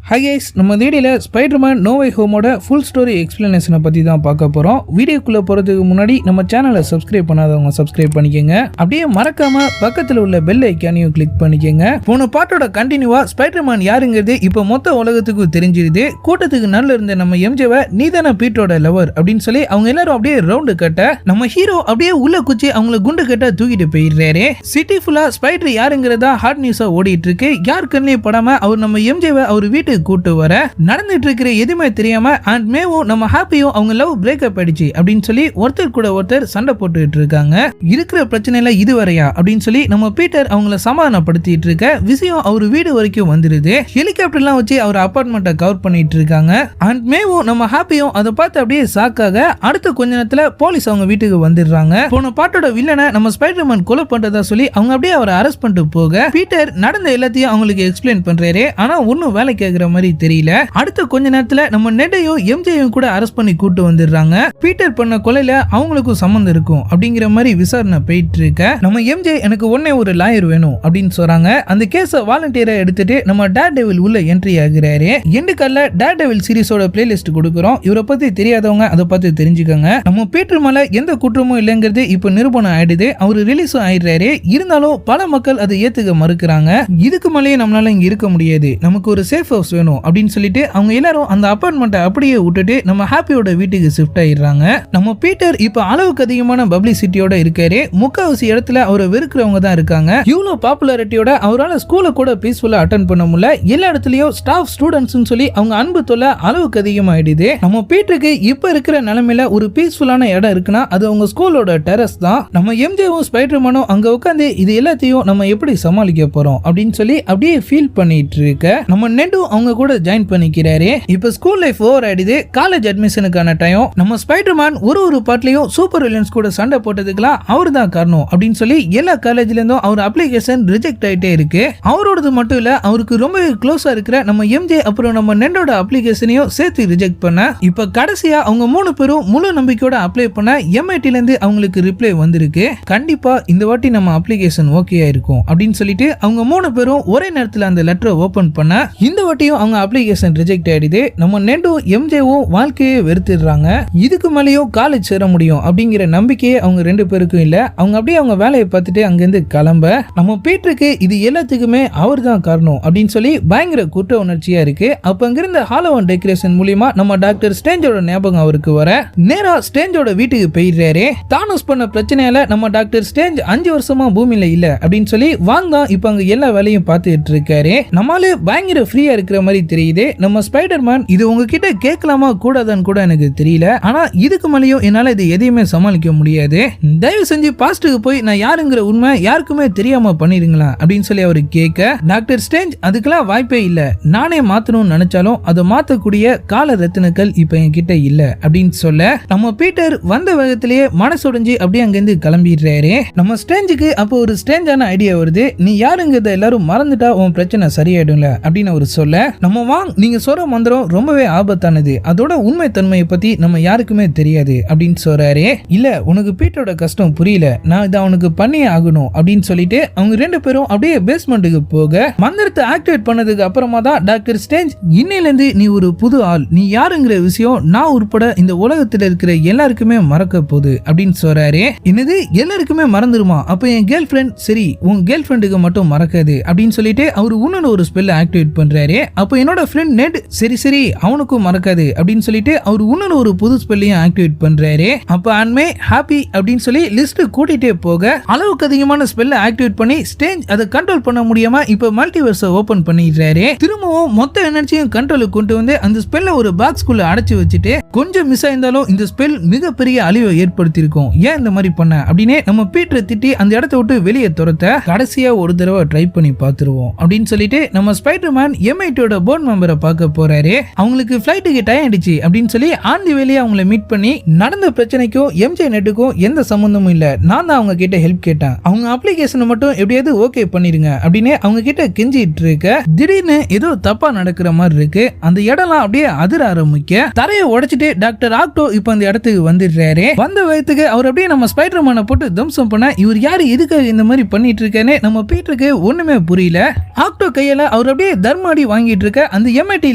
Hi guys, நம்ம வீடியோல Spiderman no way ஹோமோட ஃபுல் ஸ்டோரி எக்ஸ்பிளனேஷனை பத்தி தான் பார்க்க போறோம். வீடியோக்குள்ள போறதுக்கு முன்னாடி நம்ம சேனலை சப்ஸ்கிரைப் பண்ணாதவங்க சப்ஸ்கிரைப் பண்ணிக்கங்க. அப்படியே மறக்காம பக்கத்துல உள்ள பெல் ஐகானையும் கிளிக் பண்ணிக்கங்க. போன பாட்டோட கண்டினியூவா ஸ்பைடர்மேன் யாருங்கிறது இப்ப மொத்த உலகத்துக்கு தெரிஞ்சிருது. கூட்டத்துக்கு நல்ல இருந்த நம்ம எம்ஜேவை நீதான பீட்டரோட லவர் அப்படின்னு சொல்லி அவங்க எல்லாரும் அப்படியே ரவுண்டு கட்ட நம்ம ஹீரோ அப்படியே உள்ள குச்சி அவங்கள குண்டு கட்ட தூக்கிட்டு போயிடுறாரு. சிட்டி ஃபுல்லா ஸ்பைடர் யாருங்கிறதா ஹாட் நியூஸா ஓடிட்டு இருக்கு. யார் கண்ணிலையும் படாம அவர் நம்ம எம்ஜேவை அவர் வீட்டு கூட்டு வர நடந்துட்டு இருக்கிற எதுவுமே தெரியாம அண்ட் மேவும் நம்ம ஹாப்பியும் அவங்க லவ் பிரேக்கப் ஆயிடுச்சு அப்படின்னு சொல்லி ஒருத்தர் கூட ஒருத்தர் சண்டை போட்டுட்டு இருக்காங்க. இருக்கிற பிரச்சனையில இதுவரையா அப்படின்னு சொல்லி நம்ம பீட்டர் அவங்கள சமாதானப்படுத்திட்டு இருக்க விஷயம் அவர் வீடு வரைக்கும் வந்துருது. ஹெலிகாப்டர்லாம் வச்சு அவர் அபார்ட்மெண்ட்டை கவர் பண்ணிட்டு இருக்காங்க. அண்ட் மேவும் நம்ம ஹாப்பியும் அதை பார்த்து அப்படியே ஷாக்காக அடுத்த கொஞ்ச நேரத்துல போலீஸ் அவங்க வீட்டுக்கு வந்துடுறாங்க. போன பாட்டோட வில்லனை நம்ம ஸ்பைடர்மேன் கொலை பண்றதா சொல்லி அவங்க அப்படியே அவரை அரெஸ்ட் பண்ணிட்டு போக பீட்டர் நடந்த எல்லாத்தையும் அவங்களுக்கு எக்ஸ்பிளைன் பண்றாரு. ஆனா ஒன்னும் வேலை கேட்கிற மாதிரி தெரியல. அடுத்த கொஞ்ச நேரத்துல நம்ம நெட்டையும் எம்ஜேயும் கூட அரெஸ்ட் பண்ணி கூட்டு வந்துடுறாங்க. பீட்டர் பண்ண கொலையில அவங்களுக்கும் சம்பந்தம் இருக்கும் அப்படிங்கிற மாதிரி விசாரணை போயிட்டு இருக்க நம்ம எம்ஜே எனக்கு ஒன்னே ஒரு லாயர் வேணும் அப்படின்னு சொல்றாங்க. அந்த கேஸ வாலண்டியரா எடுத்துட்டு நம்ம டேர் டெவில் உள்ள என்ட்ரி ஆகுறாரு. எண்டு கால்ல டேர் டெவில் சீரிஸோட பிளேலிஸ்ட் கொடுக்குறோம். இவரை பத்தி தெரியாதவங்க அதை பார்த்து தெரிஞ்சுக்கோங்க. நம்ம பீட்டர் மேல எந்த குற்றமும் இல்லைங்கிறது இப்ப நிரூபணம் ஆயிடுது. அவரு ரிலீஸும் ஆயிடுறாரு. இருந்தாலும் பல மக்கள் அதை ஏத்துக்க மறுக்கிறாங்க. இதுக்கு மேலேயே நம்மளால இங்க இருக்க முடியாது, நமக்கு ஒரு சேஃப் ஹவுஸ் வேணும் அப்படின்னு சொல்லிட்டு அவங்க எல்லாரும் அந்த அபார்ட்மெண்ட்டை அப்படியே விட்டுட்டு நம்ம ஹாப்பியோட வீட்டுக்கு ஷிஃப்ட் ஆயிடுறாங்க. நம்ம பீட்டர் இப்ப அளவுக்கு அதிகமான பப்ளிசிட்டியோட இருக்காரு. முக்காவாசி இடத்துல அவரை வெறுக்கிறவங்க தான் இருக்காங்க. இவ்வளவு பாப்புலாரிட்டியோட அவரால் ஸ்கூலை கூட பீஸ்ஃபுல்லா அட்டெண்ட் பண்ண முடியல. எல்லா இடத்துலயும் ஸ்டாஃப் ஸ்டூடெண்ட்ஸ் சொல்லி அவங்க அன்பு தொல்லை அளவுக்கு அதிகமாயிடுது. நம்ம பீட்டருக்கு இப்ப இருக்கிற நிலைமையில ஒரு பீஸ்ஃபுல்லான இடம் இருக்குன்னா அது அவங்க ஸ்கூலோட டெரஸ் தான். நம்ம எம்ஜேவும் ஸ்பைடர்மேனும் அங்க உட்காந்து இது எல்லாத்தையும் நம்ம எப்படி சமாளிக்க போறோம் அப்படின்னு சொல்லி அப்படியே ஃபீல் பண்ணிட்டு இருக்க நம்ம நெட்டும் அவங்க கூட ஜாயின் பண்ணிக்கிறாரு. இப்ப ஸ்கூல் லைஃப் ஓவர் ஆயிடுது. காலேஜ் அட்மிஷனுக்கான டைம். நம்ம ஸ்பைடர்மேன் ஒரு பாட்லயும் சூப்பர் வில்லன்ஸ் கூட சண்டை போட்டதுக்குலாம் அவர் தான் காரணம் அப்படின்னு சொல்லி எல்லா காலேஜ்ல இருந்தும் அவர் அப்ளிகேஷன் ரிஜெக்ட் ஆயிட்டே இருக்கு. அவரோடது மட்டும் இல்ல, அவருக்கு ரொம்ப க்ளோஸா இருக்கிற நம்ம எம்ஜே அப்புறம் நம்ம நெண்டோட அப்ளிகேஷனையும் சேர்த்து ரிஜெக்ட் பண்ண இப்ப கடைசியா அவங்க 3 பேரும் முழு நம்பிக்கையோட அப்ளை பண்ண எம்ஐடில இருந்து அவங்களுக்கு ரிப்ளை வந்திருக்கு. கண்டிப்பா இந்த வாட்டி நம்ம அப்ளிகேஷன் ஓகேயா இருக்கும் அப்படின்னு சொல்லிட்டு அவங்க 3 பேரும் ஒரே நேரத்தில் அந்த லெட்டரை ஓபன் பண்ண இந்த வாட்டியும் அவங்க அப்ளிகேஷன் ரிஜெக்ட் ஆயிடுது. நம்ம நெண்டும் எம்ஜேவும் வாழ்க்கையை வெறுத்துடுறாங்க. இதுக்கு மேலேயும் காலேஜ் சேர முடியும் அப்படிங்கிற நம்பிக்கையே அவங்க 2 பேருக்கும் இல்ல. அவங்க அப்படியே அவங்க வேலையை பார்த்துட்டு அங்கிருந்து கிளம்ப நம்ம பீட்டருக்கு இது எல்லாத்துக்குமே அவர் தான் காரணம் அப்படின்னு சொல்லி பயங்கர குற்ற உணர்ச்சியா இருக்கு. அப்ப அங்கிருந்த ஹாலோவன் டெக்கரேஷன் மூலியமா நம்ம டாக்டர் ஸ்ட்ரேஞ்சோட ஞாபகம் அவருக்கு வர நேரா ஸ்ட்ரேஞ்சோட வீட்டுக்கு போயிடுறாரு. தானோஸ் பண்ண பிரச்சனையால நம்ம டாக்டர் ஸ்ட்ரேஞ்ச் 5 வருஷமா பூமியில இல்ல அப்படின்னு சொல்லி வாங்க இப்ப அங்க எல்லா வேலையும் பார்த்துட்டு இருக்காரு. நம்மளால பயங்கர ஃப்ரீயா இருக்கிற மாதிரி தெரியுது. நம்ம ஸ்பைடர்மேன் இது உங்ககிட்ட கேட்கலாமா கூடாதான்னு கூட எனக்கு தெரியல, ஆனா இதுக்கு மேலேயும் என்னால இது எதையுமே சமாளிக்க முடியாது. தயவு செஞ்சு பாஸ்டுக்கு போய் நான் யாருங்கிற உண்மை யாருக்குமே தெரியாம பண்ணிருங்களா அப்படின்னு சொல்லி அவரு கேட்க டாக்டர் ஸ்ட்ரேஞ்ச் அதுக்கெல்லாம் வாய்ப்பே இல்ல, நானே மாத்தணும்னு நினைச்சாலும் அதை மாத்தக்கூடிய கால ரத்தினங்கள் இப்ப என்கிட்ட இல்ல அப்படின்னு சொல்ல நம்ம பீட்டர் வந்த வேகத்திலேயே மனசுடைஞ்சு அப்படியே அங்கிருந்து கிளம்பிடுறாரு. நம்ம ஸ்ட்ரேஞ்சுக்கு அப்போ ஒரு ஸ்ட்ரேஞ்சான ஐடியா வருது. நீ யாருங்கிறத எல்லாரும் மறந்துட்டா உன் பிரச்சனை சரியாயிடும்ல அப்படின்னு அவர் சொல்ல நம்ம வாங்க நீங்க சொல்ற மந்திரம் ரொம்பவே ஆபத்தானது, அதோட உண்மை தன்மையை பத்தி நம்ம யாருக்குமே தெரியாது அப்படின்னு சொல்றாரு. இல்ல உனக்கு பீட்டரோட கஷ்டம் புரியல, நான் இதை அவனுக்கு பண்ணியே ஆகணும் அப்படின்னு சொல்லிட்டு அவங்க 2 பேரும் அப்படியே பேஸ்மெண்ட்டுக்கு போக மந்திரத்தை ஆக்டிவேட் பண்ணதுக்கு அப்புறமா தான் டாக்டர் ஸ்ட்ரேஞ்ச் இன்னையில இருந்து நீ ஒரு புது ஆள், நீ யாருங்கிற விஷயம் நான் உட்பட இந்த உலகத்துல இருக்கிற எல்லாருக்குமே மறக்க போகுது அப்படின்னு சொல்றாரு. என்னது எல்லாருக்குமே மறந்துருமா? அப்ப என் கேர்ள் ஃபிரெண்ட் சரி உன் கேர்ள் ஃபிரெண்டுக்கு மட்டும் மறக்காது அப்படின்னு சொல்லிட்டு அவர் இன்னொரு ஒரு ஸ்பெல் ஆக்டிவேட் பண்றாரு. அப்ப என்னோட ஃப்ரெண்ட் நெட் சரி அவனுக்கும் மறக்காது அப்படின்னு சொல்லிட்டு அவர் இன்னொரு ஒரு புது ஸ்பெல்லையும் ஆக்டிவேட் பண்றாரு. அப்ப அன்மே ஹாப்பி அப்படின்னு சொல்லி லிஸ்ட் கூட்டிட்டே போக அளவுக்கு அதிகமான ஸ்பெல்லை ஆக்டிவேட் பண்ணி ஸ்ட்ரேஞ்ச் அதை கண்ட்ரோல் பண்ண முடியாம இப்ப மல்டிவர்ஸை ஓபன் பண்ணிடுறாரு. திரும்பவும் மொத்த எனர்ஜியும் கண்ட்ரோலுக்கு கொண்டு வந்து அந்த ஸ்பெல்லை ஒரு பாக்ஸ்குள்ள அடைச்சு வச்சுட்டு கொஞ்சம் மிஸ் ஆயிருந்தாலும் இந்த ஸ்பெல் மிகப்பெரிய அழிவை ஏற்படுத்தியிருக்கும், ஏன் இந்த மாதிரி பண்ண அப்படின்னு நம்ம பீட்டரை திட்டி அந்த இடத்த விட்டு வெளியே துரத்த கடைசியா ஒரு தடவை ட்ரை பண்ணி பார்த்துருவோம் அப்படின்னு சொல்லிட்டு நம்ம ஸ்பைடர்மேன் எம்ஐடியோட போர்ட் மெம்பரை பார்க்க போறாரு. அவங்களுக்கு ஃபிளைட்டுக்கு டைம் ஆயிடுச்சு அப்படின்னு சொல்லி ஆந்தி வேலையை அவங்களை மீட் பண்ணி நடந்த பிரச்சனைக்கும் எம்ஜே நெட்டுக்கும் எந்த சம்பந்தமும் இல்ல, நான் தான் அவங்க கிட்ட ஹெல்ப் கேட்டேன், அவங்க அப்ளிகேஷனை மட்டும் எப்படியாவது ஓகே பண்ணிருங்க அப்படின்னு அவங்க கிட்ட கெஞ்சிட்டு இருக்க திடீர்னு ஏதோ தப்பா நடக்கிற மாதிரி இருக்கு. அந்த இடம்லாம் அப்படியே அதிர ஆரம்பிக்க தரையை உடைச்சிட்டு டாக்டர் ஆக்டோ இப்ப அந்த இடத்துக்கு வந்துடுறாரு. வந்த வயதுக்கு அவர் அப்படியே நம்ம ஸ்பைடர்மேனை போட்டு தம்சம் பண்ண இவர் யாரு எதுக்காக இந்த மாதிரி பண்ணிட்டு இருக்கேன்னு நம்ம பீட்டருக்கு ஒண்ணுமே புரியல. ஆக்டோ கையில அவர் அப்படியே தர்மாடி வாங்கி போய்கிட்டு இருக்க அந்த எம்ஐடி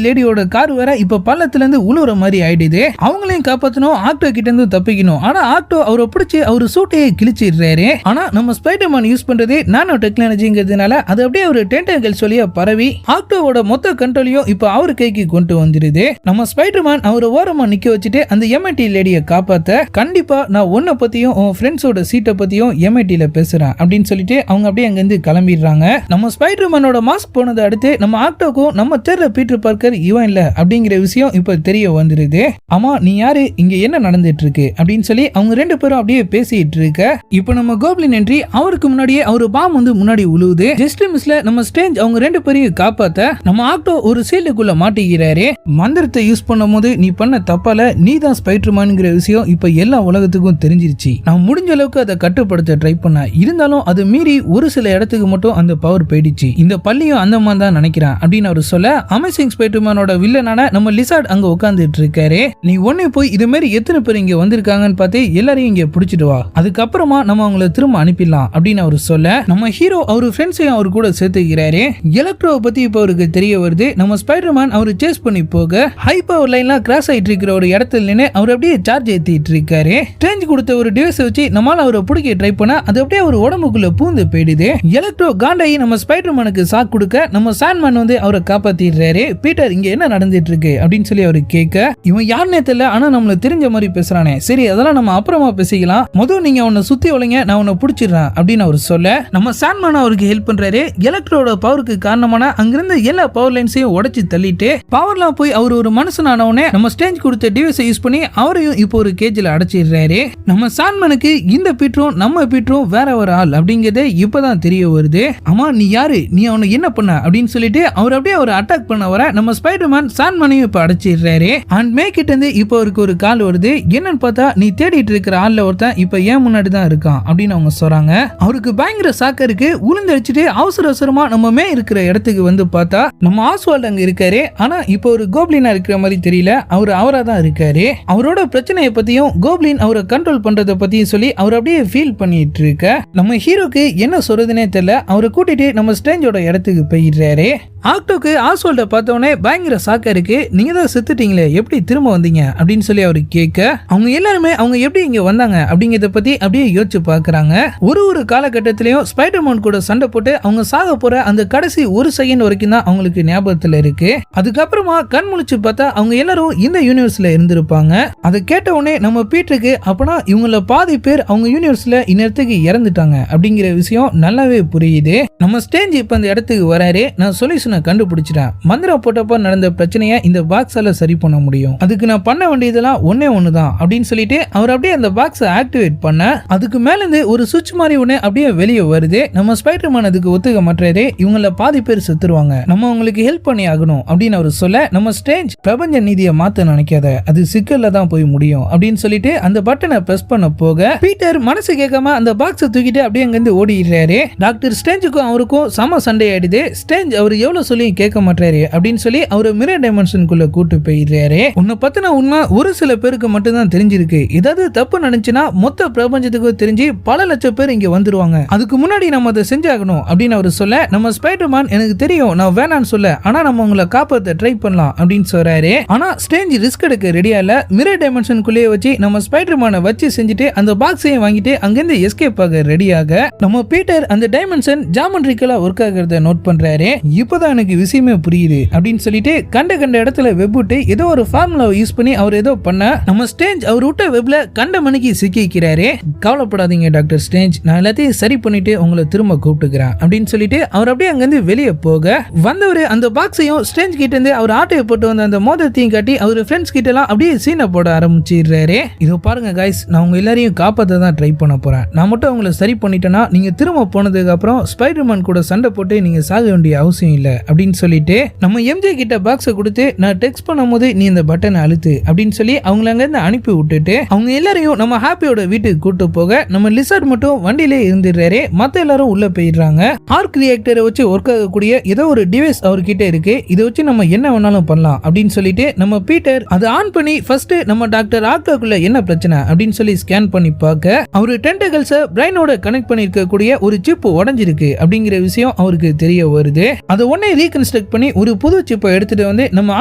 லேடியோட கார் வேற இப்ப பள்ளத்துல இருந்து உழுவுற மாதிரி ஆயிடுது. அவங்களையும் காப்பாத்தணும், ஆக்டோ கிட்ட இருந்து தப்பிக்கணும். ஆனா ஆக்டோ அவரை பிடிச்சி அவரு சூட்டையே கிழிச்சிடுறாரு. ஆனா நம்ம ஸ்பைடர்மேன் யூஸ் பண்றது நானோ டெக்னாலஜிங்கிறதுனால அது அப்படியே ஒரு டென்டகல்ஸ் வழியா பரவி ஆக்டோவோட மொத்த கண்ட்ரோலையும் இப்ப அவர் கைக்கு கொண்டு வந்துருது. நம்ம ஸ்பைடர்மேன் அவரை ஓரமா நிக்க வச்சுட்டு அந்த எம்ஐடி லேடியை காப்பாத்த கண்டிப்பா நான் உன்னை பத்தியும் உன் ஃப்ரெண்ட்ஸோட சீட்டை பத்தியும் எம்ஐடில பேசுறேன் அப்படின்னு சொல்லிட்டு அவங்க அப்படியே அங்க இருந்து கிளம்பிடுறாங்க. நம்ம ஸ்பைடர்மேனோட மாஸ்க் போனதை அடுத்து நம்ம ஆக்டோக்கும் நம்ம தேர்ற பீட்டர் பார்க்கர் இவன் இல்ல அப்படிங்கிற விஷயம் இப்ப தெரிய வந்துருது. ஆமா நீ யாரு, இங்க என்ன நடந்துட்டு இருக்கு அப்படின்னு சொல்லி அவங்க ரெண்டு பேரும் அப்படியே பேசிட்டு இருக்க இப்ப நம்ம கோப்ளின் என்ட்ரி அவருக்கு முன்னாடியே அவரு பாம் வந்து முன்னாடி உழுவுது. ஜஸ்ட் மிஸ்ல நம்ம ஸ்ட்ரேஞ்ச் அவங்க ரெண்டு பேரையும் காப்பாத்த நம்ம ஆக்டோ ஒரு சீல்டுக்குள்ள மாட்டிக்கிறாரு. மந்திரத்தை யூஸ் பண்ணும் போது நீ பண்ண தப்பால நீ தான் ஸ்பைடர்மேன்ங்கிற விஷயம் இப்ப எல்லா உலகத்துக்கும் தெரிஞ்சிருச்சு. நான் முடிஞ்ச அளவுக்கு அதை கட்டுப்படுத்த ட்ரை பண்ண, இருந்தாலும் அது மீறி ஒரு சில இடத்துக்கு மட்டும் அந்த பவர் போயிடுச்சு. இந்த பள்ளியும் அந்த மாதிரி தான் நினைக்கிறேன் அப்படின்னு அவர் சொல்ல அமேசிங் ஸ்பைடர்மேனோட வில்லனான நம்ம லிசார்ட் அங்க உட்கார்ந்துட்டு இருக்காரு. நீ ஒன்னே போய் இது மாதிரி எத்தனை பேர் இங்க வந்திருக்காங்கன்னு பார்த்து எல்லாரையும் இங்க பிடிச்சிட்டு வா, அதுக்கப்புறமா நம்ம அவங்கள திரும்ப அனுப்பிடலாம் அப்படின்னு அவர் சொல்ல நம்ம ஹீரோ அவர் ஃப்ரெண்ட்ஸையும் அவர் கூட சேர்த்துக்கிறாரு. எலக்ட்ரோவை பத்தி இப்ப அவருக்கு தெரிய வருது. நம்ம ஸ்பைடர்மேன் அவரு சேஸ் பண்ணி போக ஹை பவர் லைன்லாம் கிராஸ் ஆயிட்டு இருக்கிற ஒரு இடத்துல நின்று அவர் அப்படியே சார்ஜ் ஏத்திட்டு இருக்காரு. ஸ்ட்ரேஞ்ச் கொடுத்த ஒரு டிவைஸ் வச்சு நம்மால அவரை பிடிக்க ட்ரை பண்ண அது அப்படியே ஒரு உடம்புக்குள்ள பூந்து போயிடுது. எலக்ட்ரோ காண்டாயி நம்ம ஸ்பைடர்மேனுக்கு சாக் கொடுக்க நம்ம சாண்ட்மேன் வந்து அவரை காப்பாத்திடுறாரு. பீட்டர் இங்க என்ன நடந்துட்டு இருக்கு அப்படின்னு சொல்லி அவரு கேட்க இவன் யாருன்னே தெரியல, ஆனா நம்மள தெரிஞ்ச மாதிரி பேசுறானே, சரி அதெல்லாம் நம்ம அப்புறமா பேசிக்கலாம், முதல்ல நீங்க அவனை சுத்தி ஒளைங்க, நான் உன்னை பிடிச்சிடுறேன் அப்படின்னு அவர் சொல்ல நம்ம சாண்ட்மேன் அவருக்கு ஹெல்ப் பண்றாரு. எலக்ட்ரோட பவருக்கு காரணமான அங்கிருந்த எல்லா பவர் லைன்ஸையும் உடைச்சு தள்ளிட்டு பவர்லாம் போய் அவர் ஒரு மனுஷனானவனே நம்ம ஸ்டேஞ்ச் கொடுத்த டிவைஸை யூஸ் பண்ணி அவரையும் இப்போ ஒரு கேஜில் அடைச்சிடுறாரு. நம்ம சாண்ட்மேனுக்கு இந்த பீட்டரும் நம்ம பீட்டரும் வேற ஒரு ஆள் அப்படிங்கறதே இப்பதான் தெரிய வருது. ஆமா நீ யாரு, நீ அவனை என்ன பண்ண அப்படின்னு சொல்லிட்டு அவர் அப்படியே ஒரு அட்டாக் பண்ண வர நம்ம ஸ்பைடர்மேன் சாண்ட்மேனையும் இப்ப அடைச்சிடுறாரு. அண்ட் மேக்கிட்ட இருந்து இப்போ அவருக்கு ஒரு கால் வருது. என்னன்னு பார்த்தா நீ தேடிட்டு இருக்கிற ஆள்ல ஒருத்தன் இப்ப ஏன் முன்னாடி தான் இருக்கான் அப்படின்னு அவங்க சொல்றாங்க. அவருக்கு பயங்கர சாக்க இருக்கு. உளுந்தடிச்சிட்டு அவசர அவசரமா நம்ம மே இருக்கிற இடத்துக்கு வந்து பார்த்தா நம்ம ஆஸ்வால்ட் அங்க இருக்காரு. ஆனா இப்போ ஒரு கோப்ளினா இருக்கிற மாதிரி தெரியல, அவர் அவரா தான் இருக்காரு. அவரோட பிரச்சனையை பத்தியும் கோப்ளின் அவரை கண்ட்ரோல் பண்றதை பத்தியும் சொல்லி அவர் அப்படியே ஃபீல் பண்ணிட்டு இருக்க நம்ம ஹீரோக்கு என்ன சொல்றதுனே தெரியல. அவரை கூட்டிட்டு நம்ம ஸ்ட்ரேஞ்சோட இடத்துக்கு போயிடுறாரு. ஆக்டோக்கு ஆஸ்வால்ட பார்த்தோன்னே பயங்கர சாக்க இருக்கு. நீங்க தான் செத்துட்டீங்களே, எப்படி திரும்ப வந்தீங்க அப்படின்னு சொல்லி அவரு கேட்க அவங்க எல்லாருமே அவங்க எப்படி இங்க வந்தாங்க அப்படிங்கறத பத்தி அப்படியே யோசிச்சு பாக்குறாங்க. ஒரு காலகட்டத்திலயும் ஸ்பைடர்மேன் கூட சண்டை போட்டு அவங்க சாக போற அந்த கடைசி ஒரு செகண்ட் வரைக்கும் தான் அவங்களுக்கு ஞாபகத்துல இருக்கு. அதுக்கப்புறமா கண் முழிச்சு பார்த்தா அவங்க எல்லாரும் இந்த யூனிவர்ஸ்ல இருந்திருப்பாங்க. அதை கேட்ட உடனே நம்ம பீட்டருக்கு அப்பனா இவங்கள பாதி பேர் அவங்க யூனிவர்ஸ்ல இந்நேரத்துக்கு இறந்துட்டாங்க அப்படிங்கிற விஷயம் நல்லாவே புரியுது. நம்ம ஸ்டேஞ்ச் இப்ப அந்த இடத்துக்கு வராரு. நான் சொல்யூஷனை கண்டுபிடிச்சிட்டேன். மந்திரம் போட்டப்ப நடந்த பிரச்சனையை இந்த பாக்ஸால சரி பண்ண முடியும். அதுக்கு நான் பண்ண வேண்டியதெல்லாம் ஒன்னே ஒண்ணுதான் அப்படின்னு சொல்லிட்டு அவர் அப்படியே அந்த பாக்ஸை ஆக்டிவேட் பண்ண அதுக்கு மேல இருந்து ஒரு சுவிட்ச் மாதிரி ஒண்ணு அப்படியே வெளியே வருது. நம்ம ஸ்பைடர்மேன் அதுக்கு ஒத்துக்க மாட்டாரு. இவங்கள பாதி பேர் செத்துருவாங்க, நம்ம உங்களுக்கு ஹெல்ப் பண்ணி ஆகணும் அப்படின்னு அவர் சொல்ல நம்ம ஸ்ட்ரேஞ்ச் பிரபஞ்ச நீதியை மாத்த நினைக்காத, அது சிக்கல்ல தான் போய் முடியும் அப்படின்னு சொல்லிட்டு அந்த பட்டனை பிரஸ் பண்ண போக பீட்டர் மனசு கேட்காம அந்த பாக்ஸை தூக்கிட்டு அப்படியே அங்கிருந்து ஓடிடுறாரு. டாக்டர் ஸ்ட்ரேஞ்சுக்கும் அவருக்கும் சம சண்டை ஆயிடுது. ஸ்ட்ரேஞ்ச் அவர் எவ்வளவு சொல்லி கேட்க மாட்டாரு அப்படின்னு சொல்லி அவரு மிரர் டைமென்ஷனுக்குள்ள கூட்டு போயிடுறாரு. உன்னை பத்தின உண்மை ஒரு சில பேருக்கு மட்டும் தான் தெரிஞ்சிருக்கு. ஏதாவது தப்பு நடந்துச்சுன்னா மொத்த பிரபஞ்சத்துக்கு தெரிஞ்சு பல லட்சம் பேர் இங்க வந்துருவாங்க, அதுக்கு முன்னாடி நம்ம அதை செஞ்சாகணும் அப்படின்னு அவர் சொல்ல நம்ம ஸ்பைடர்மேன் எனக்கு தெரியும் நான் வேணான்னு சொல்ல, ஆனா நம்ம உங்களை காப்பாத்த ட்ரை பண்ணலாம் அப்படின்னு சொல்றாரு. ஆனா ஸ்ட்ரேஞ்ச் ரிஸ்க் எடுக்க ரெடியா இல்ல. மிரர் டைமென்ஷனுக்குள்ளேயே வச்சு நம்ம ஸ்பைடர்மேனை வச்சு செஞ்சுட்டு அந்த பாக்ஸையும் வாங்கிட்டு அங்கிருந்து எஸ்கேப் ஆக ரெடியாக நம்ம பீட்டர் அந்த டைமென்ஷன் ஜாமெட்ரிக்கலா ஒர்க் ஆகிறத நோட் பண்றாரு. இப்பதான் எனக்கு விஷயமே புரியுது அப்படின்னு சொல்லிட்டு கண்ட இடத்துல வெப் விட்டு ஏதோ ஒரு ஃபார்முலாவை யூஸ் பண்ணி அவர் ஏதோ பண்ண நம்ம ஸ்ட்ரேஞ்ச் அவர் விட்ட வெப்ல கண்ட மணிக்கு சிக்கிக்கிறாரு. கவலைப்படாதீங்க டாக்டர் ஸ்ட்ரேஞ்ச், நான் எல்லாத்தையும் சரி பண்ணிட்டு உங்களை திரும்ப கூப்பிட்டுக்கிறேன் அப்படின்னு சொல்லிட்டு அவர் அப்படியே அங்கிருந்து வெளியே போக வந்தவர் அந்த பாக்ஸையும் ஸ்ட்ரேஞ்ச் கிட்ட இருந்து அவர் ஆட்டையை போட்டு வந்த அந்த மோதிரத்தையும் காட்டி அவர் ஃப்ரெண்ட்ஸ் கிட்ட எல்லாம் அப்படியே சீனை போட ஆரம்பிச்சிடுறாரு. இதோ பாருங்க கைஸ், நான் உங்க எல்லாரையும் காப்பாற்ற தான் ட்ரை பண்ண போறேன். நான் மட்டும் உங்களை சரி பண்ணிட்டேன்னா நீங்க திரும்ப போனதுக்கு அப்புறம் ஸ்பைடர்மேன் கூட சண்டை போட்டு நீங்க சாக வேண்டிய அவசியம் இல்லை அப்படின்னு சொல்லிட்டு நம்ம எம்ஜே கிட்ட பாக்ஸை கொடுத்து நான் டெக்ஸ்ட் பண்ணும்போது நீ இந்த பட்டனை அழுத்து அப்படின்னு சொல்லி அவங்கள அங்கிருந்து அனுப்பி விட்டுட்டு அவங்க எல்லாரையும் நம்ம ஹாப்பியோட வீட்டுக்கு கூட்டு போக நம்ம லிசார்ட் மட்டும் வண்டியிலே இருந்துடுறாரு. மத்த எல்லாரும் உள்ள போயிடுறாங்க. ஆர்க் ரியாக்டரை வச்சு ஒர்க் ஆகக்கூடிய ஏதோ ஒரு டிவைஸ் அவர்கிட்ட இருக்கு, இதை வச்சு நம்ம என்ன வேணாலும் பண்ணலாம் அப்படின்னு சொல்லிட்டு நம்ம பீட்டர் அதை ஆன் பண்ணி ஃபர்ஸ்ட் நம்ம டாக்டர் ஆக்டோக்குள்ள என்ன பிரச்சனை அப்படின்னு சொல்லி ஸ்கேன் பண்ணி பார்க்க அவரு டென்டகல்ஸை பிரைனோட கனெக்ட் பண்ணிருக்க கூடிய ஒரு சிப் உடைஞ்சிருக்கு அப்படிங்கிற விஷயம் அவருக்கு தெரிய வருது. அதை உடனே எல்லாமே ரீகன்ஸ்ட்ரக்ட் பண்ணி ஒரு புது சிப்பை எடுத்துட்டு வந்து நம்ம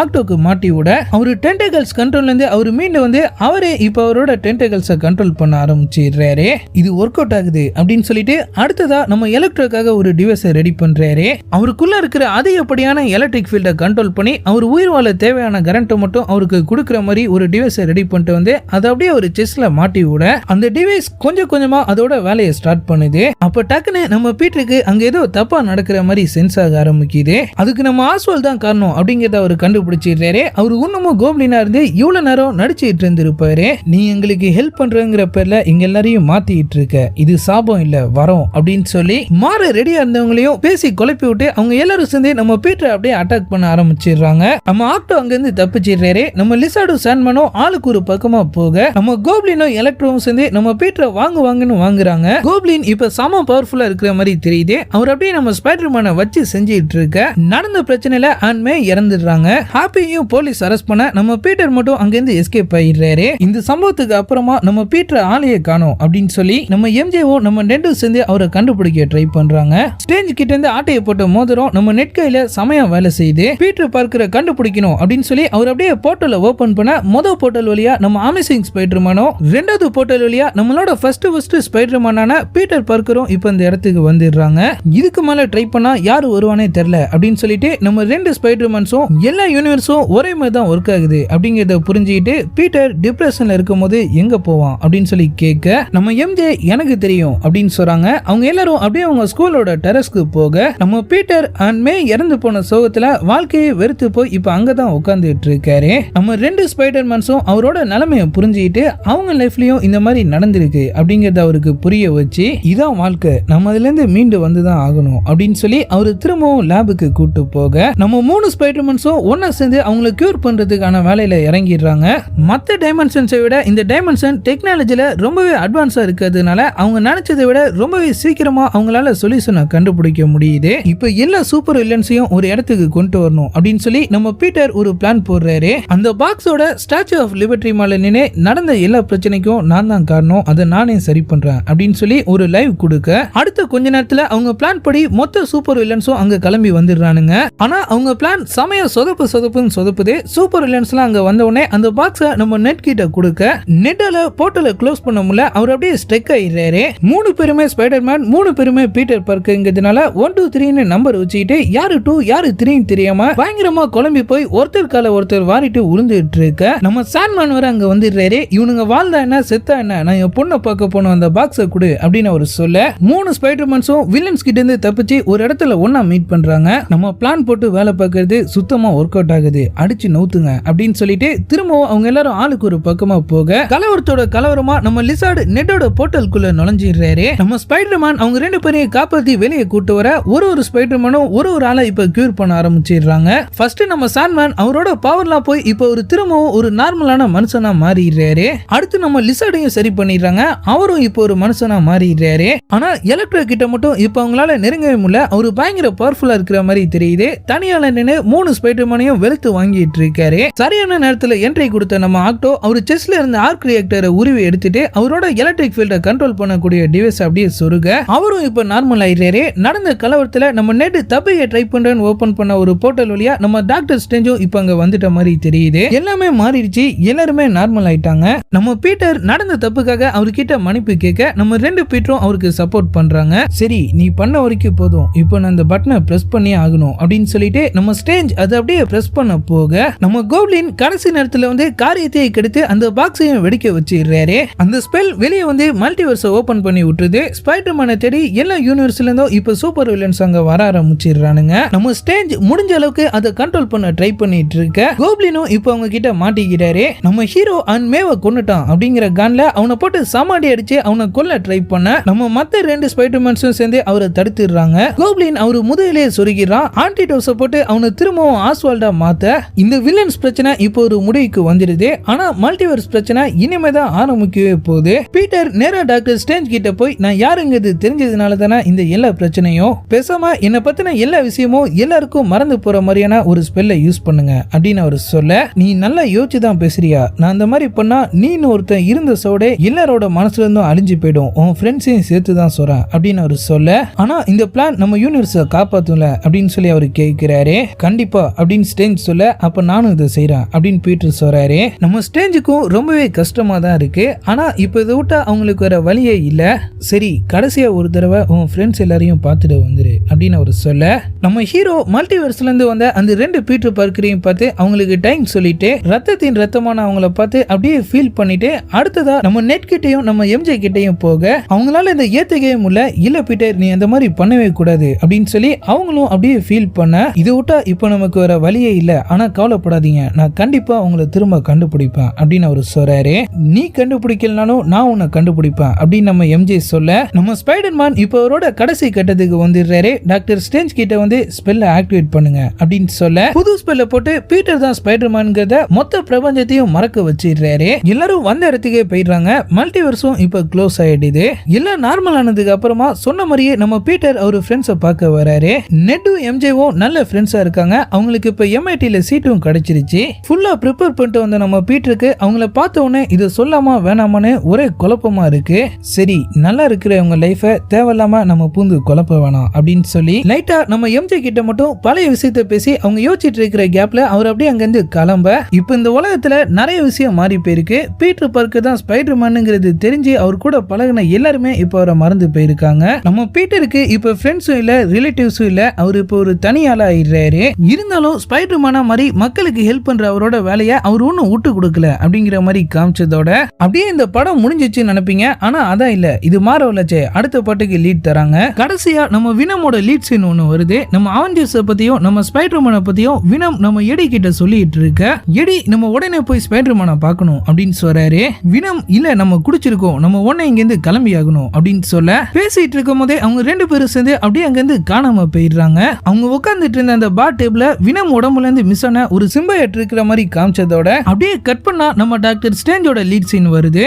ஆக்டோக்கு மாட்டி விட அவரு டென்டகல்ஸ் கண்ட்ரோல்ல இருந்து அவர் மீண்டும் வந்து அவரே இப்ப அவரோட டென்டகல்ஸை கண்ட்ரோல் பண்ண ஆரம்பிச்சிடுறாரு. இது ஒர்க் அவுட் ஆகுது அப்படின்னு சொல்லிட்டு அடுத்ததா நம்ம எலக்ட்ரோக்காக ஒரு டிவைஸை ரெடி பண்றாரு. அவருக்குள்ள இருக்கிற அதிகப்படியான எலக்ட்ரிக் ஃபீல்டை கண்ட்ரோல் பண்ணி அவர் உயிர் வாழ தேவையான கரண்ட்டை மட்டும் அவருக்கு கொடுக்குற மாதிரி ஒரு டிவைஸை ரெடி பண்ணிட்டு வந்து அதை அப்படியே ஒரு செஸ்ல மாட்டி விட அந்த டிவைஸ் கொஞ்சம் கொஞ்சமா அதோட வேலையை ஸ்டார்ட் பண்ணுது. அப்ப டக்குன்னு நம்ம பீட்டருக்கு அங்க ஏதோ தப்பா நடக்கிற மாதிரி சென்ஸ் ஆக ஆரம்பிக்குது. அதுக்கு நம்ம ஆஸ்வால் தான் காரணம் அப்படிங்கறத அவர் கண்டுபிடிச்சிடுறாரு. அவர் இன்னமும் கோப்ளினா இருந்து இவ்வளவு நேரம் நடிச்சிட்டு இருந்திருப்பாரு. நீ எங்களுக்கு ஹெல்ப் பண்றங்கிற பேர்ல இங்க எல்லாரையும் மாத்திட்டு இருக்க, இது சாபம் இல்ல வரோம் அப்படின்னு சொல்லி மாற ரெடியா இருந்தவங்களையும் பேசி குழப்பி விட்டு அவங்க எல்லாரும் சேர்ந்து நம்ம பீட்டரை அப்படியே அட்டாக் பண்ண ஆரம்பிச்சிடுறாங்க. நம்ம ஆக்டோ அங்க இருந்து தப்பிச்சிடுறாரு. நம்ம லிசார்டும் சாண்ட்மனும் ஆளுக்கு ஒரு பக்கமா போக நம்ம கோப்ளினும் எலக்ட்ரோவும் சேர்ந்து நம்ம பீட்டரை வாங்குன்னு வாங்குறாங்க. கோப்ளின் இப்ப சம பவர்ஃபுல்லா இருக்கிற மாதிரி தெரியுது. அவர் அப்படியே நம்ம ஸ்பைடர்மேனை வச்சு செஞ்சிட்டு இருக்க நடந்த பிரச்சனையில ஆன்மே இறந்துடுறாங்க. ஹாப்பியும் போலீஸ் அரெஸ்ட் பண்ண நம்ம பீட்டர் மட்டும் அங்கிருந்து எஸ்கேப் ஆயிடுறாரு. இந்த சம்பவத்துக்கு அப்புறமா நம்ம பீட்டர் ஆளையே காணோம் அப்படின்னு சொல்லி நம்ம எம்ஜேவும் நம்ம நெட்டும் சேர்ந்து அவரை கண்டுபிடிக்க ட்ரை பண்றாங்க. ஸ்டேஜ் கிட்ட இருந்து ஆட்டையை போட்ட மோதிரம் நம்ம நெட் கையில சமயா வேலை செய்யுது. பீட்டர் பார்க்கற கண்டுபிடிக்கணும் அப்படின்னு சொல்லி அவர் அப்படியே போர்ட்டலை ஓபன் பண்ண முதல் போர்ட்டல் வழியா நம்ம அமேசிங் ஸ்பைடர்மேனும் ரெண்டாவது போர்ட்டல் வழியா நம்மளோட ஃபர்ஸ்ட் ஸ்பைடர்மேனான பீட்டர் பார்க்கரும் இப்ப இந்த இடத்துக்கு வந்துடுறாங்க. இதுக்கு மேல ட்ரை பண்ணா யாரு வருவானே தெரியல அப்படின்னு சொல்லிட்டு நம்ம ரெண்டு ஸ்பைடர்மேன்ஸும் எல்லா யூனிவர்ஸும் ஒரே மாதிரி தான் ஒர்க் ஆகுது அப்படிங்கறத புரிஞ்சுக்கிட்டு பீட்டர் டிப்ரெஷன்ல இருக்கும்போது எங்க போவான் அப்படின்னு சொல்லி கேட்க நம்ம எம்ஜே எனக்கு தெரியும் அப்படின்னு சொல்றாங்க. அவங்க எல்லாரும் அப்படியே அவங்க ஸ்கூலோட டெரஸ்க்கு போக நம்ம பீட்டர் அண்ட் மே இறந்து போன சோகத்துல வாழ்க்கையை வெறுத்து போய் இப்ப அங்கதான் உட்கார்ந்துட்டு இருக்காரு. நம்ம ரெண்டு ஸ்பைடர்மேன்ஸும் அவரோட நிலைமையை புரிஞ்சுக்கிட்டு அவங்க லைஃப்லயும் இந்த மாதிரி நடந்திருக்கு அப்படிங்கறத அவருக்கு புரிய வச்சு இதான் வாழ்க்கை, நம்ம அதுல இருந்து மீண்டு வந்துதான் ஆகணும் அப்படின்னு சொல்லி அவரு திரும்பவும் லேபுக்கு கூட்டு போக நம்ம மூணு ஸ்பைடர்மேன்ஸும் ஒன்னா சேர்ந்து அவங்களை கியூர் பண்றதுக்கான வேலையில இறங்கிடுறாங்க. மற்ற டைமென்ஷன்ஸை விட இந்த டைமென்ஷன் டெக்னாலஜில ரொம்பவே அட்வான்ஸா இருக்கிறதுனால அவங்க நினைச்சதை விட ரொம்பவே சீக்கிரமா அவங்களால சொல்யூஷனை கண்டுபிடிக்க முடியுது. இப்ப எல்லா சூப்பர் வில்லன்ஸையும் ஒரு இடத்துக்கு கொண்டு வரணும் அப்படின்னு சொல்லி நம்ம பீட்டர் ஒரு பிளான் போடுறாரு. அந்த பாக்ஸோட ஸ்டாச்சு ஆஃப் லிபர்ட்டி மேல நின்று நடந்த எல்லா பிரச்சனைக்கும் நான் தான் காரணம், அதை நானே சரி பண்றேன் அப்படின்னு சொல்லி ஒரு லைவ் கொடுக்க அடுத்த கொஞ்ச நேரத்துல அவங்க பிளான் படி மொத்த சூப்பர் வில்லன்ஸும் அங்க கிளம்பி வந்துடுறானுங்க. ஆனா அவங்க பிளான் சமய சொதப்புன்னு சொதப்புது. சூப்பர் வில்லன்ஸ்லாம் அங்க வந்த உடனே அந்த பாக்ஸை நம்ம நெட் கிட்ட கொடுக்க நெட்டால போர்ட்டலை க்ளோஸ் பண்ண முடியல. அவர் அப்படியே ஸ்ட்ரக் ஆயிடுறாரு. மூணு பேருமே ஸ்பைடர்மேன், மூணு பேருமே பீட்டர் பார்க்கறதுனால 1 2 3 நம்பர் வச்சுக்கிட்டு யாரு 2 யாரு 3 தெரியாம பயங்கரமா குழம்பி போய் ஒருத்தர் கால ஒருத்தர் வாரிட்டு உளுந்துட்டு இருக்க நம்ம சாண்ட்மேன் வர அங்க வந்துடுறாரு. இவனுங்க வாழ்ந்தா என்ன செத்தா என்ன, நான் என் பொண்ணை பார்க்க போனோம், அந்த பாக்ஸை கொடு அப்படின்னு அவர் சொல்ல மூணு ஸ்பைடர்மேன்ஸும் வில்லன்ஸ் கிட்ட இருந்து தப்பிச்சு ஒரு இடத்துல ஒன்னா மீட் பண்றாங்க. நம்ம பிளான் போட்டு வேலை பார்க்கறது சுத்தமா ஒர்க் அவுட் ஆகுது, அடிச்சு நவுத்துங்க அப்படின்னு சொல்லிட்டு திரும்பவும் அவங்க எல்லாரும் ஆளுக்கு ஒரு பக்கமா போக கலவரத்தோட கலவரமா நம்ம லிசார்ட் நெட்டோட போர்ட்டலுக்குள்ள நுழைஞ்சிடுறாரு. நம்ம ஸ்பைடர்மேன் அவங்க ரெண்டு பேரையும் காப்பாத்தி வெளியே கூட்டு வர ஒரு ஸ்பைடர்மேனும் ஒரு ஆளை இப்ப கியூர் பண்ண ஆரம்பிச்சிடுறாங்க. ஃபர்ஸ்ட் நம்ம சாண்ட்மேன் அவரோட பவர்லாம் போய் இப்ப ஒரு திரும்பவும் ஒரு நார்மலான மனுஷனா மாறிடுறாரு. அடுத்து நம்ம லிசார்டையும் சரி பண்ணிடுறாங்க, அவரும் இப்போ ஒரு மனுஷனா மாறிடுறாரு. ஆனா எலக்ட்ரோ கிட்ட மட்டும் இப்ப அவங்களால நெருங்கவே முடியல. அவரு பயங்கர பவர்ஃபுல்லா இருக்கிற மாதிரி தெரியுது. தனியால நின்று மூணு ஸ்பைடர்மேனையும் வெளுத்து வாங்கிட்டு இருக்காரு. சரியான நேரத்துல என்ட்ரி கொடுத்த நம்ம ஆக்டோ அவர் செஸ்ல இருந்த ஆர்க் ரியாக்டரை உருவி எடுத்துட்டு அவரோட எலக்ட்ரிக் ஃபீல்டை கண்ட்ரோல் பண்ணக்கூடிய டிவைஸ் அப்படியே சொருக அவரும் இப்ப நார்மல் ஆயிடுறாரு. நடந்த கலவரத்துல நம்ம நெட் தப்பிக்க ட்ரை பண்றேன்னு ஓபன் பண்ண ஒரு போர்ட்டல் வழியா நம்ம டாக்டர் ஸ்ட்ரேஞ்சும் இப்ப அங்க வந்துட்ட மாதிரி தெரியுது. எல்லாமே மாறிடுச்சு, எல்லாருமே நார்மல் ஆயிட்டாங்க. நம்ம பீட்டர் நடந்த தப்புக்காக அவர்கிட்ட மன்னிப்பு கேட்க நம்ம ரெண்டு பீட்டரும் அவருக்கு சப்போர்ட் பண்றாங்க. சரி நீ பண்ண வரைக்கும் போதும், இப்போ நான் அந்த பட்டனை பிரஸ் பண்ணி ஆகணும் அப்படின்னு சொல்லிட்டு நம்ம ஸ்ட்ரேஞ்ச் அதை அப்படியே பிரஸ் பண்ண போக நம்ம கோப்ளின் கடைசி நேரத்துல வந்து காரியத்தை கெடுத்து அந்த பாக்ஸையும் வெடிக்க வச்சிடுறாரு. அந்த ஸ்பெல் வெளியே வந்து மல்டிவர்ஸை ஓபன் பண்ணி விட்டுருது. ஸ்பைடர்மேனை தேடி எல்லா யூனிவர்ஸ்ல இருந்தும் இப்ப சூப்பர் வில்லன்ஸ் அங்க வர ஆரம்பிச்சிடுறானுங்க. நம்ம ஸ்ட்ரேஞ்ச் முடிஞ்ச அளவுக்கு அதை கண்ட்ரோல் பண்ண ட்ரை பண்ணிட்டு இருக்க கோப்ளினும் இப்போ அவங்க கிட்ட மாட்டிக்கிறாரு. நம்ம ஹீரோ அண்ட் மேவை கொன்னுட்டான் அப்படிங்கிற கன்ல அவனை போட்டு சமாடி அடிச்சு அவனை கொல்ல ட்ரை பண்ண நம்ம மத்த ரெண்டு ஸ்பைடர்மேன்ஸும் சேர்ந்து அவரை தடுத்துடுறாங்க. கோப்ளின் அவரு முதுகிலேயே சொருகிறான். ஆன்டிடோஸை போட்டு அவனை திரும்பவும் ஆஸ்வால்டா மாத்த இந்த வில்லன்ஸ் பிரச்சனை இப்போ ஒரு முடிவுக்கு வந்துடுது. ஆனா மல்டிவர்ஸ் பிரச்சனை இனிமே தான் ஆரம்பிக்கவே போகுது. பீட்டர் நேரா டாக்டர் ஸ்ட்ரேஞ்ச் கிட்ட போய் நான் யாருங்கிறது தெரிஞ்சதுனால தானே இந்த எல்லா பிரச்சனையும், பேசாம என்னை பத்தின எல்லா விஷயமும் எல்லாருக்கும் மறந்து போற மாதிரியான ஒரு ஸ்பெல்லை யூஸ் பண்ணுங்க அப்படின்னு அவர் சொல்ல நீ நல்லா யோசிச்சு தான் பேசுறியா, நான் அந்த மாதிரி பண்ணா நீ ஒருத்தன் இருந்த சோட எல்லாரோட மனசுல இருந்தும் அழிஞ்சு போயிடும், உன் ஃப்ரெண்ட்ஸையும் சேர்த்து தான் சொல்றேன் அப்படின்னு அவர் சொல்ல, ஆனா இந்த பிளான் நம்ம யூனிவர்ஸை காப்பாத்தும்ல அப்படின்னு சொல்லி அவர் கேட்கிறாரு. கண்டிப்பா அப்படின்னு ஸ்ட்ரேஞ்ச் சொல்ல, அப்ப நானும் இதை செய்யறேன் அப்படின்னு பீட்டர் சொல்றாரு. நம்ம ஸ்ட்ரேஞ்சுக்கும் ரொம்பவே கஷ்டமா தான் இருக்கு. ஆனா இப்ப இதை விட்டா அவங்களுக்கு வேற வழியே இல்ல. சரி கடைசியா ஒரு தடவை உன் ஃப்ரெண்ட்ஸ் எல்லாரையும் பார்த்துட்டு வந்துரு அப்படின்னு அவர் சொல்ல, நம்ம ஹீரோ மல்டிவர்ஸ்ல இருந்து வந்த அந்த 2 பீட்டர் பார்க்கரையும் பார்த்து அவங்களுக்கு டைம் சொல்லிட்டு ரத்தத்தின் ரத்தமான அவங்கள பார்த்து அப்படியே ஃபீல் பண்ணிட்டு அடுத்ததா நம்ம நெட் கிட்டையும் நம்ம எம்ஜே கிட்டையும் போக அவங்களால இந்த ஏத்துக்கவே முடியல. இல்ல பீட்டர் நீ அந்த மாதிரி பண்ணவே கூடாது அப்படின்னு சொல்லி அவங்களும் அப்படியே ஃபீல் பண்ண, இதை விட்டா இப்போ நமக்கு வேற வழியே இல்ல. ஆனா கவலைப்படாதீங்க, நான் கண்டிப்பா உங்களை திரும்ப கண்டுபிடிப்பேன் அப்படின்னு அவர் சொல்றாரு. நீ கண்டுபிடிக்கலனாலும் நான் உன்னை கண்டுபிடிப்பேன் அப்படின்னு நம்ம எம்ஜே சொல்ல, நம்ம ஸ்பைடர்மேன் இப்போ அவரோட கடைசி கட்டத்துக்கு வந்துடுறாரு. டாக்டர் ஸ்ட்ரேஞ்ச் கிட்ட வந்து ஸ்பெல்ல ஆக்டிவேட் பண்ணுங்க அப்படின்னு சொல்ல, புது ஸ்பெல்ல போட்டு பீட்டர் தான் ஸ்பைடர்மேன்கிறத மொத்த பிரபஞ்சத்தையும் மறக்க வச்சிடுறாரு. எல்லாரும் வந்த இடத்துக்கே போயிடுறாங்க. மல்டிவர்ஸும் இப்போ க்ளோஸ் ஆயிடுது. எல்லாம் நார்மல் ஆனதுக்கு அப்புறமா சொன்ன மாதிரியே நம்ம பீட்டர் அவர் ஃப்ரெண்ட்ஸை பார்க்க வராரு. நெட்டும் எம்ஜேவும் நல்ல ஃப்ரெண்ட்ஸா இருக்காங்க. அவங்களுக்கு இப்போ எம்ஐடில சீட்டும் கிடைச்சிருச்சு. ஃபுல்லா ப்ரிப்பேர் பண்ணிட்டு வந்த நம்ம பீட்டருக்கு அவங்கள பார்த்த உடனே இதை சொல்லாமா வேணாமான்னு ஒரே குழப்பமா இருக்கு. சரி நல்லா இருக்கிற உங்க லைஃபை தேவையில்லாம நம்ம பூந்து குழப்ப வேணாம் அப்படின்னு சொல்லி லைட்டா நம்ம எம்ஜே கிட்ட மட்டும் பழைய விஷயத்தை பேசி அவங்க யோசிச்சுட்டு இருக்கிற கேப்ல அவர் அப்படியே அங்கிருந்து கிளம்ப, இப்ப இந்த உலகத்துல நிறைய விஷயம் மாறி போயிருக்கு. பீட்டர் பார்க்கர் தான் ஸ்பைடர்மேனுங்கிறது தெரிஞ்சு அவர் கூட பழகின எல்லாருமே இப்ப அவரை மறந்து போயிருக்காங்க. நம்ம பீட்டருக்கு இப்ப ஃப்ரெண்ட்ஸும் இல்ல ரிலேட்டிவ்ஸும் இல்ல. அவர் இப்ப ஒரு தனியாளா ஆயிடுறாரு. இருந்தாலும் ஸ்பைடர்மேனா மாதிரி மக்களுக்கு ஹெல்ப் பண்ற அவரோட வேலையை அவர் ஒன்னும் விட்டு கொடுக்கல அப்படிங்கிற மாதிரி காமிச்சதோட அப்படியே இந்த படம் முடிஞ்சிச்சு நினைப்பீங்க. ஆனா அதான் இல்ல, இது மாறவலச்சே அடுத்த பாட்டுக்கு லீட் தராங்க. கடைசியா நம்ம வினமோட லீட் சீன் ஒன்று வருது. நம்ம அவெஞ்சர்ஸ் பத்தியும் நம்ம ஸ்பைடர்மேனை பத்தியும் வினம் நம்ம எடி கிட்ட சொல்லிட்டு இருக்க, எடி நம்ம உடனே போய் ஸ்பைடர்மேனை பார்க்கணும் அப்படின்னு சொல்றாரு. வினம் இல்ல நம்ம குடிச்சிருக்கோம், நம்ம உடனே இங்க இருந்து கிளம்பி ஆகணும் அப்படின்னு சொல்ல, பேசிட்டு இருக்கும் போதே அவங்க 2 பேரும் சேர்ந்து அப்படியே அங்க இருந்து காணாம போயிடுறாங்க. அவங்க உட்கார்ந்துட்டு இருந்த அந்த பார் டேபிள்ல வினம் உடம்புல இருந்து மிஸ் ஆன ஒரு சிம்பையட் இருக்கிற மாதிரி காமிச்சதோட அப்படியே கட் பண்ணா நம்ம டாக்டர் ஸ்ட்ரேஞ்சோட லீட் சீன் வருது.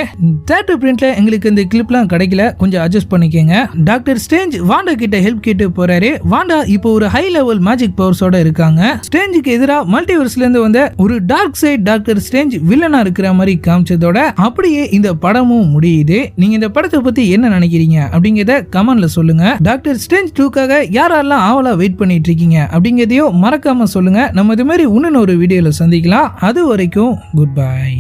தியேட்டர் பிரிண்ட்ல எங்களுக்கு இந்த கிளிப்லாம் கிடைக்கல, கொஞ்சம் அட்ஜஸ்ட் பண்ணிக்கங்க. டாக்டர் ஸ்ட்ரேஞ்ச் வாண்டா கிட்ட ஹெல்ப் கேட்டு போறாரு. வாண்டா இப்போ ஒரு ஹை லெவல் மேஜிக் பவர்ஸோட இருக்காங்க. ஸ்ட்ரேஞ்சுக்கு எதிராக மல்டிவர்ஸ்ல இருந்து வந்த ஒரு டார்க் சைட் டாக்டர் ஸ்ட்ரேஞ்ச் வில்லனா இருக்கிற மாதிரி காமிச்சதோட அப்படியே இந்த படமும் முடியுது. நீங்க இந்த படத்தை பத்தி என்ன நினைக்கிறீங்க அப்படிங்கறத கமெண்ட்ல சொல்லுங்க. டாக்டர் ஸ்ட்ரேஞ்ச் 2க்காக யாரெல்லாம் ஆவலா வெயிட் பண்ணிட்டு இருக்கீங்க அப்படிங்கறதையும் மறக்காம சொல்லுங்க. நம்ம இது மாதிரி இன்னொரு வீடியோல சந்திக்கலாம். அது வரைக்கும் குட் பை.